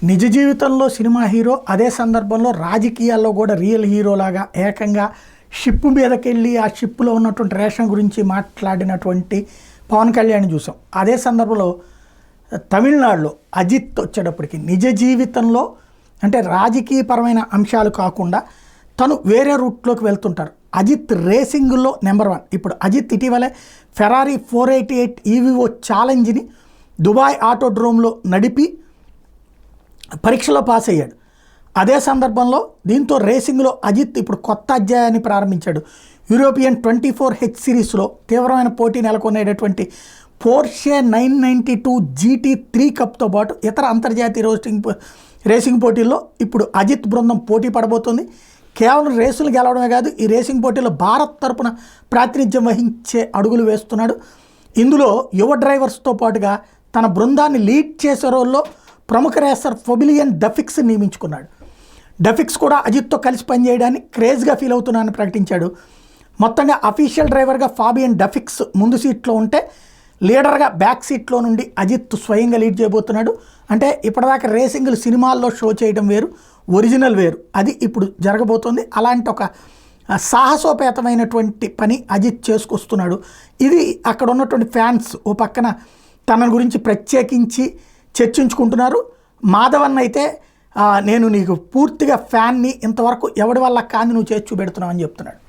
నిజ జీవితంలో cinema hero, అదే సందర్భంలో రాజకీయాల్లో కూడా రియల్ హీరోలాగా ఏకంగా షిప్ మీదకెళ్ళి ఆ షిప్లో ఉన్నటువంటి రేషన్ గురించి మాట్లాడినటువంటి పవన్ కళ్యాణ్ చూసాం. అదే సందర్భంలో తమిళనాడులో అజిత్ వచ్చేటప్పటికి నిజ జీవితంలో అంటే రాజకీయపరమైన అంశాలు కాకుండా తను వేరే రూట్లోకి వెళ్తుంటారు. అజిత్ రేసింగ్లో నెంబర్ 1. ఇప్పుడు అజిత్ ఇటీవలే ఫెరారీ 488 ఈవీఓ ఛాలెంజ్ని దుబాయ్ ఆటోడ్రోమ్లో నడిపి పరీక్షలో పాస్ అయ్యాడు. అదే సందర్భంలో దీంతో రేసింగ్లో అజిత్ ఇప్పుడు కొత్త అధ్యాయాన్ని ప్రారంభించాడు. యూరోపియన్ 24H సిరీస్లో తీవ్రమైన పోటీ నెలకొనేటటువంటి పోర్షే 992 GT3 కప్తో పాటు ఇతర అంతర్జాతీయ రేసింగ్ పోటీల్లో ఇప్పుడు అజిత్ బృందం పోటీ పడబోతుంది. కేవలం రేసులు గెలవడమే కాదు, ఈ రేసింగ్ పోటీలో భారత్ తరపున ప్రాతినిధ్యం వహించే అడుగులు వేస్తున్నాడు. ఇందులో యువ డ్రైవర్స్తో పాటుగా తన బృందాన్ని లీడ్ చేసే రోల్లో ప్రముఖ రేసర్ ఫొబిలియన్ డఫిక్స్ నియమించుకున్నాడు. డఫిక్స్ కూడా అజిత్తో కలిసి పనిచేయడాన్ని క్రేజ్గా ఫీల్ అవుతున్నానని ప్రకటించాడు. మొత్తంగా అఫీషియల్ డ్రైవర్గా ఫాబియన్ డఫిక్స్ ముందు సీట్లో ఉంటే, లీడర్గా బ్యాక్ సీట్లో నుండి అజిత్ స్వయంగా లీడ్ చేయబోతున్నాడు. అంటే ఇప్పటిదాకా రేసింగ్లు సినిమాల్లో షో చేయడం వేరు, ఒరిజినల్ వేరు. అది ఇప్పుడు జరగబోతోంది. అలాంటి ఒక సాహసోపేతమైనటువంటి పని అజిత్ చేసుకొస్తున్నాడు. ఇది అక్కడ ఉన్నటువంటి ఫ్యాన్స్ ఓ పక్కన తన గురించి ప్రత్యేకించి చర్చించుకుంటున్నారు. మాధవన్ అయితే నేను నీకు పూర్తిగా ఫ్యాన్ని, ఇంతవరకు ఎవడి వల్ల కాంది నువ్వు చేసి చూపెడుతున్నావు అని చెప్తున్నాడు.